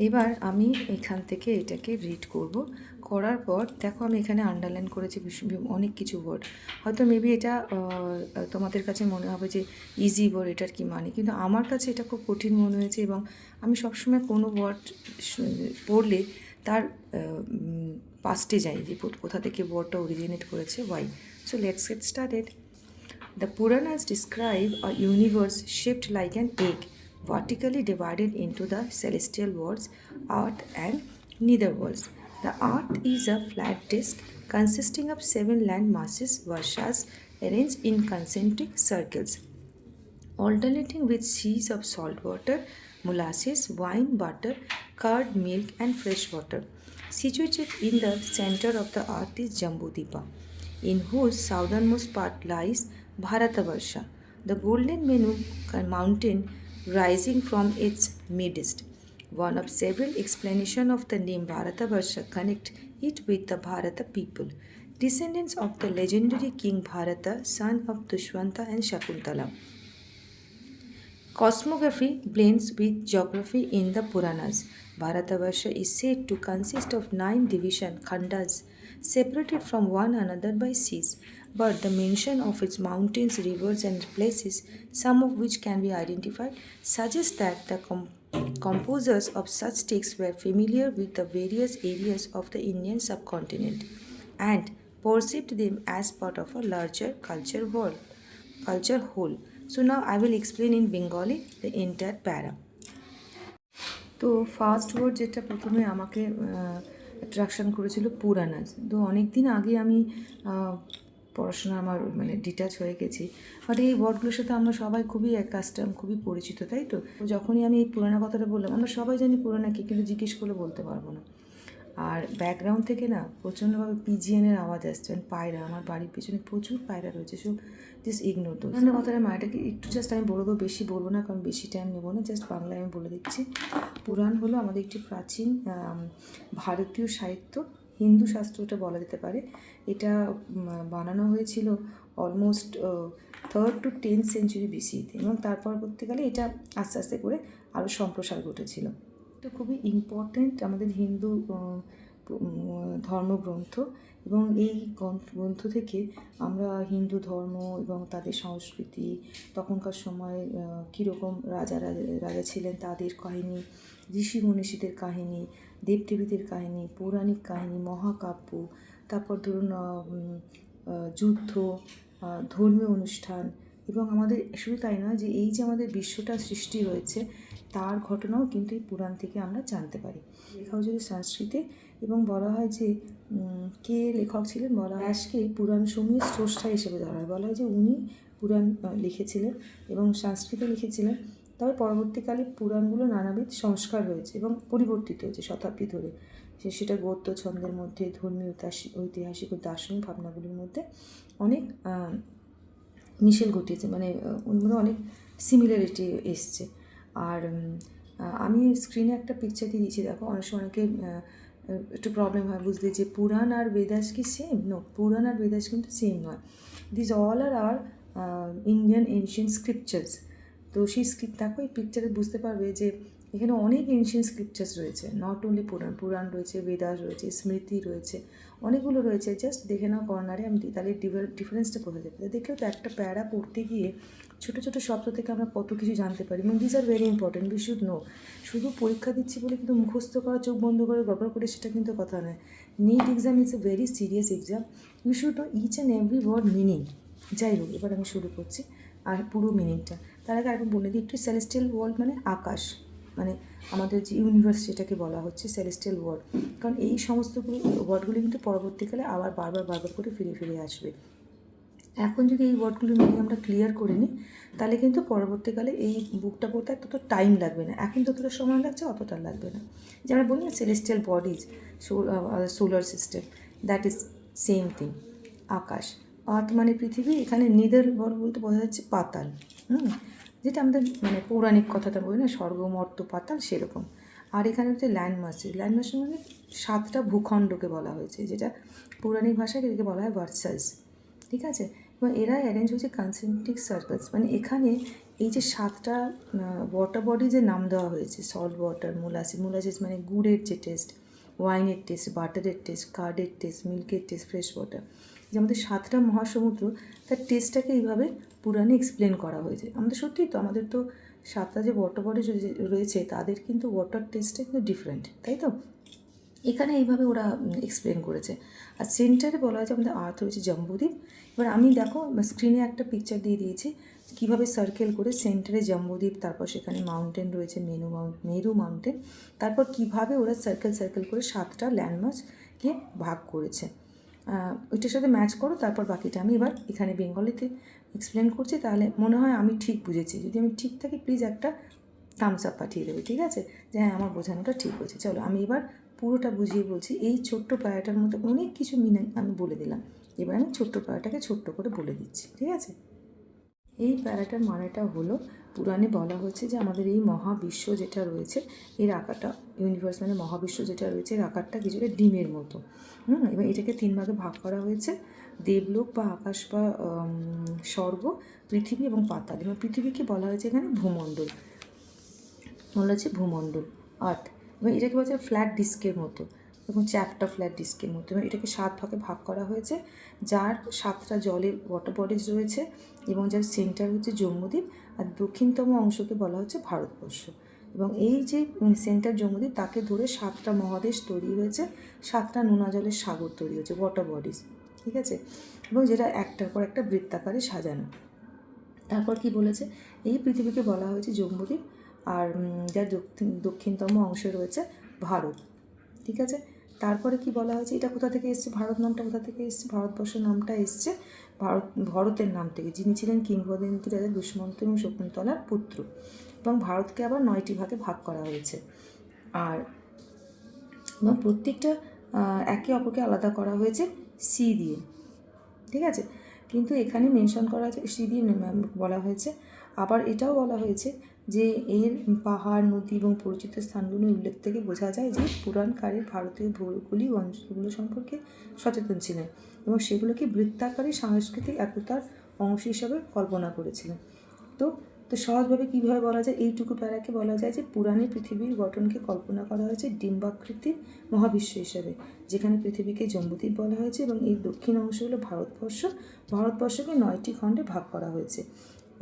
এবার আমি এখান থেকে এটাকে রিড করব। করার পর দেখো আমি এখানে আন্ডারলাইন করেছি অনেক কিছু ওয়ার্ড। হয়তো মেবি এটা তোমাদের কাছে মনে হবে যে ইজি ওয়ার্ড, এটার কী মানে, কিন্তু আমার কাছে এটা খুব কঠিন মনে হয়েছে। এবং আমি সবসময় কোনো ওয়ার্ড পড়লে তার পাস্টে যাই, যে কোথা থেকে ওয়ার্ডটা অরিজিনেট করেছে, why. So let's get started. The Puranas describe a universe shaped like an egg, vertically divided into the celestial worlds, earth and netherworlds. The earth is a flat disk consisting of 7 land masses, Varshas, arranged in concentric circles, alternating with seas of salt water, molasses, wine, butter, curd, milk, and fresh water. Situated in the center of the earth is Jambudvipa, in whose southernmost part lies Bharatavarsha, the golden Menu mountain rising from its midst. One of several explanations of the name Bharatavarsha connect it with the Bharata people, descendants of the legendary king Bharata, son of Dushwanta and Shakuntala. Cosmography blends with geography in the Puranas. Bharatavarsha is said to consist of 9 division khandas separated from one another by seas, but the mention of its mountains, rivers, and places, some of which can be identified, suggests that the composers of such texts were familiar with the various areas of the Indian subcontinent and perceived them as part of a larger culture whole. So now I will explain in Bengali the entire para. তো first word যেটা প্রথমে আমাকে attraction করেছিল পুরানাস। তো অনেক দিন আগে আমি পড়াশোনা আমার মানে ডিটাচ হয়ে গেছি, বাট এই ওয়ার্ডগুলোর সাথে আমরা সবাই খুবই কাস্টম, খুবই পরিচিত, তাই তো? যখনই আমি এই পুরানা কথাটা বললাম, আমরা সবাই জানি পুরানা কি, কিন্তু জিজ্ঞেস করলে বলতে পারবো না। আর ব্যাকগ্রাউন্ড থেকে না প্রচণ্ডভাবে পিজিএনের আওয়াজ আসছে, পায়রা, আমার বাড়ির পেছনে প্রচুর পায়রা রয়েছে, সো জাস্ট ইগনোর দোজ। কথাটা মায়েটাকে একটু জাস্ট আমি বলে দেবো, বেশি বলবো না, কারণ বেশি টাইম নেবো না, জাস্ট বাংলায় আমি বলে দিচ্ছি। পুরাণ হলো আমাদের একটি প্রাচীন ভারতীয় সাহিত্য, হিন্দু শাস্ত্রটা বলা যেতে পারে। এটা বানানো হয়েছিল almost 3rd to 10th century বিসিতে, এবং তার পরবর্তীকালে এটা আস্তে আস্তে করে আরও সম্প্রসার ঘটেছিল। এটা খুবই ইম্পর্ট্যান্ট আমাদের হিন্দু ধর্মগ্রন্থ, এবং এই গ্রন্থ থেকে আমরা হিন্দু ধর্ম এবং তাদের সংস্কৃতি, তখনকার সময় কীরকম রাজা ছিলেন তাদের কাহিনী, ঋষি মনীষীদের কাহিনী, দেবদেবীদের কাহিনী, পৌরাণিক কাহিনী, মহাকাব্য, তারপর ধরুন যুদ্ধ, ধর্মীয় অনুষ্ঠান, এবং আমাদের শুধু তাই নয়, যে এই যে আমাদের বিশ্বটা সৃষ্টি হয়েছে তার ঘটনাও কিন্তু এই পুরাণ থেকে আমরা জানতে পারি। লেখা হয়েছিল সংস্কৃতে, এবং বলা হয় যে কে লেখক ছিলেন, বলা হয় ব্যাসকে পুরাণ সমূহের স্রষ্টা হিসেবে ধরা হয়। বলা হয় যে উনি পুরাণ লিখেছিলেন এবং সংস্কৃতে লিখেছিলেন। তবে পরবর্তীকালে পুরাণগুলো নানাবিধ সংস্কার হয়েছে এবং পরিবর্তিত হয়েছে শতাব্দী ধরে। সেটা গদ্য ছন্দের মধ্যে, ধর্মীয় ঐতিহাসিক ও দার্শনিক ভাবনাগুলির মধ্যে অনেক মিশেল ঘটিয়েছে, মানে অনেক সিমিলারিটি এসছে। আর আমি স্ক্রিনে একটা পিকচার দিয়ে দিয়েছি, দেখো। অনেক সময় অনেকে একটু প্রবলেম হয় বুঝতে, যে পুরাণ আর বেদাস কি সেম? নো, পুরাণ আর বেদাস কিন্তু সেম নয়। This all are Indian ancient scriptures. তো সেই দেখো এই পিকচারে বুঝতে পারবে যে এখানে অনেক এনশিয়েন্ট স্ক্রিপচার্স রয়েছে, নট অনলি পুরাণ রয়েছে, বেদাস রয়েছে, স্মৃতি রয়েছে, অনেকগুলো রয়েছে। জাস্ট দেখে নাও কর্নারে, আমি তাহলে ডিফারেন্সটা বোঝা যাবে। দেখলেও তো একটা প্যারা পড়তে গিয়ে ছোটো ছোটো শব্দ থেকে আমরা কত কিছু জানতে পারি, এবং this are very important, we should know. শুধু পরীক্ষা দিচ্ছি বলে কিন্তু মুখস্থ করা, চোখ বন্ধ করে গড়বড় করে, সেটা কিন্তু কথা নয়। NEET exam is a very serious exam, you should know each and every word meaning. যাই হোক, এবার আমি শুরু করছি আর পুরো মিনিংটা। তার আগে আরেকবার বলে দিই একটু, সেলেস্টিয়াল ওয়ার্ল্ড মানে আকাশ, মানে আমাদের যে ইউনিভার্স সেটাকে বলা হচ্ছে সেলেস্টিয়াল ওয়ার্ল্ড। কারণ এই সমস্ত ওয়ার্ডগুলি কিন্তু পরবর্তীকালে আবার বারবার করে ফিরে আসবে। এখন যদি এই ওয়ার্ডগুলির মিনিং আমরা ক্লিয়ার করে নিই, তাহলে কিন্তু পরবর্তীকালে এই বুকটা পড়তে তত টাইম লাগবে না। এখন যতটা সময় লাগছে অতটা লাগবে না। যে আমরা বলি না celestial bodies, solar system, that is same thing. আকাশ, আর্থ মানে পৃথিবী, এখানে নিদার ওয়ার্ড বলতে বোঝা যাচ্ছে পাতাল, যেটা আমাদের মানে পৌরাণিক কথাটা বলি না, স্বর্গ, মর্ত, পাতাল, সেরকম। আর এখানে হচ্ছে ল্যান্ড মাসেস মানে 7টা ভূখণ্ডকে বলা হয়েছে, যেটা পৌরাণিক ভাষায় এদেরকে বলা হয় ভার্সাস, ঠিক আছে? এবং এরা অ্যারেঞ্জ হয়েছে কনসেন্ট্রিক সার্কেলস, মানে এখানে এই যে 7টা ওয়াটার বডি যে নাম দেওয়া হয়েছে, সল্ট ওয়াটার, মোলাসিস মানে গুড়ের যে টেস্ট, ওয়াইনের টেস্ট, বাটারের টেস্ট, কার্ডের টেস্ট, মিল্কের টেস্ট, ফ্রেশ ওয়াটার, যে আমাদের 7টা মহাসমুদ্র, তার টেস্টটাকে এইভাবে পুরাণে এক্সপ্লেন করা হয়েছে। আমাদের সত্যিই তো, আমাদের তো 7টা যে ওয়াটার বডি রয়েছে তাদের কিন্তু ওয়াটার টেস্টটা কিন্তু ডিফারেন্ট, তাই তো? এখানে এইভাবে ওরা এক্সপ্লেন করেছে। আর সেন্টারে বলা হয়েছে আমাদের আর্থ রয়েছে জম্বুদ্বীপ। এবার আমি দেখো স্ক্রিনে একটা পিকচার দিয়ে দিয়েছি কীভাবে সার্কেল করে সেন্টারে জম্বুদ্বীপ, তারপর সেখানে মাউন্টেন রয়েছে মেরু মাউন্টেন, তারপর কিভাবে ওরা সার্কেল করে 7টা ল্যান্ডমার্ককে ভাগ করেছে। ওইটার সাথে ম্যাচ করো, তারপর বাকিটা আমি এবার এখানে বেঙ্গলিতে এক্সপ্লেন করছি, তাহলে মনে হয় আমি ঠিক বুঝেছি। যদি আমি ঠিক থাকি প্লিজ একটা থামস আপ পাঠিয়ে দেবে, ঠিক আছে, যে হ্যাঁ আমার বোঝানোটা ঠিক হয়েছে। চলো আমি এবার পুরোটা বুঝিয়ে বলছি। এই ছোট্ট প্যারাটার মধ্যে অনেক কিছু মিনিং আমি বলে দিলাম, এবার আমি ছোট্ট প্যারাটাকে ছোট্ট করে বলে দিচ্ছি, ঠিক আছে? এই প্যারাটার মানেটা হলো, পুরাণে বলা হয়েছে যে আমাদের এই মহাবিশ্ব যেটা রয়েছে এর আকারটা, ইউনিভার্স মানে মহাবিশ্ব যেটা রয়েছে এর আকারটা কিছুটা ডিমের মতো। এবার এটাকে 3 ভাগে ভাগ করা হয়েছে, দেবলোক বা আকাশ বা স্বর্গ, পৃথিবী এবং পাতাল। এবং পৃথিবীকে বলা হয়েছে এখানে ভূমণ্ডল, বলা হচ্ছে ভূমণ্ডল, আর্থ। এবং এটাকে বলা হচ্ছে ফ্ল্যাট ডিস্কের মতো, এবং চ্যাপ্টা ফ্ল্যাট ডিস্কের মতো। এবং এটাকে 7 ভাগে ভাগ করা হয়েছে, যার 7টা জলের ওয়াটার বডিজ রয়েছে, এবং যার সেন্টার হচ্ছে জম্বুদ্বীপ, আর দক্ষিণতম অংশকে বলা হচ্ছে ভারতবর্ষ। এবং এই যে সেন্টার জম্বুদ্বীপ, তাকে ধরে 7টা মহাদেশ তৈরি হয়েছে, 7টা নোনা জলের সাগর তৈরি হয়েছে, ওয়াটার বডিজ, ঠিক আছে? এবং যেটা একটার পর একটা বৃত্তাকারে সাজানো। তারপর কি বলেছে, এই পৃথিবীকে বলা হয়েছে জম্বুদ্বীপ, আর যার দক্ষিণতম অংশে রয়েছে ভারত, ঠিক আছে? তারপরে কি বলা হয়েছে, এটা কোথা থেকে এসছে, ভারত নামটা কোথা থেকে এসছে, ভারতবর্ষ নামটা এসছে ভরতের নাম থেকে, যিনি ছিলেন কিংবদন্তি রাজা দুষ্মন্ত এবং শকুন্তলার পুত্র। এবং ভারতকে আবার 9টি ভাগে ভাগ করা হয়েছে, আর এবং প্রত্যেকটা একে অপরকে আলাদা করা হয়েছে সি দিয়ে, ঠিক আছে? কিন্তু এখানে মেনশন করা আছে সি দিয়ে বলা হয়েছে। আবার এটাও বলা হয়েছে যে এর পাহাড়, নদী এবং পরিচিত স্থানগুলির উল্লেখ থেকে বোঝা যায় যে পুরাণকারের ভারতীয় ভৌগোলিক অঞ্চলগুলো সম্পর্কে সচেতন ছিলেন এবং সেগুলোকে বৃত্তাকারে সাংস্কৃতিক একতার অংশ হিসাবে কল্পনা করেছিলেন। তো তো সহজভাবে কীভাবে বলা যায়, এইটুকু প্যারাকে বলা যায় যে পুরাণে পৃথিবীর গঠনকে কল্পনা করা হয়েছে ডিম্বাকৃতির মহাবিশ্ব হিসাবে, যেখানে পৃথিবীকে জম্বুদ্বীপ বলা হয়েছে এবং এর দক্ষিণ অংশ হলো ভারতবর্ষ। ভারতবর্ষকে 9টি খণ্ডে ভাগ করা হয়েছে,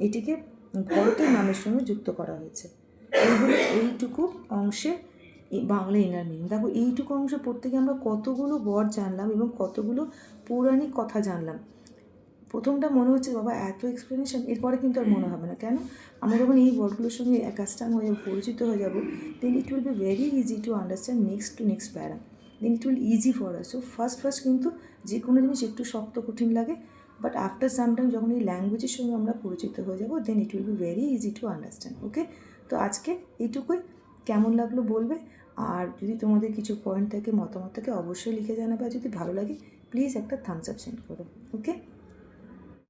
এটিকে ভারতের নামের সঙ্গে যুক্ত করা হয়েছে। এইগুলো এইটুকু অংশে বাংলা ইনার মিনিং। দেখো এইটুকু অংশ পড়তে গিয়ে আমরা কতগুলো ওয়ার্ড জানলাম এবং কতগুলো পৌরাণিক কথা জানলাম। প্রথমটা মনে হচ্ছে বাবা এত এক্সপ্লেনেশন, এরপরে কিন্তু আর মনে হবে না। কেন? আমরা যখন এই ওয়ার্ডগুলোর সঙ্গে অ্যাকাস্টাম হয়ে যাব, পরিচিত হয়ে যাব, then it will be very easy to understand next para, then it will easy for us. So first কিন্তু যে কোনো জিনিস একটু শক্ত কঠিন লাগে, বাট আফটার সামটাইম যখন এই ল্যাঙ্গুয়েজের সঙ্গে আমরা পরিচিত হয়ে যাব, then it will be very easy to understand. Okay, তো আজকে এইটুকুই। কেমন লাগলো বলবে, আর যদি তোমাদের কিছু পয়েন্ট থাকে, মতামত থাকে, অবশ্যই লিখে জানাবে। আর যদি ভালো লাগে প্লিজ একটা থামস আপ সেন্ড করো। ওকে।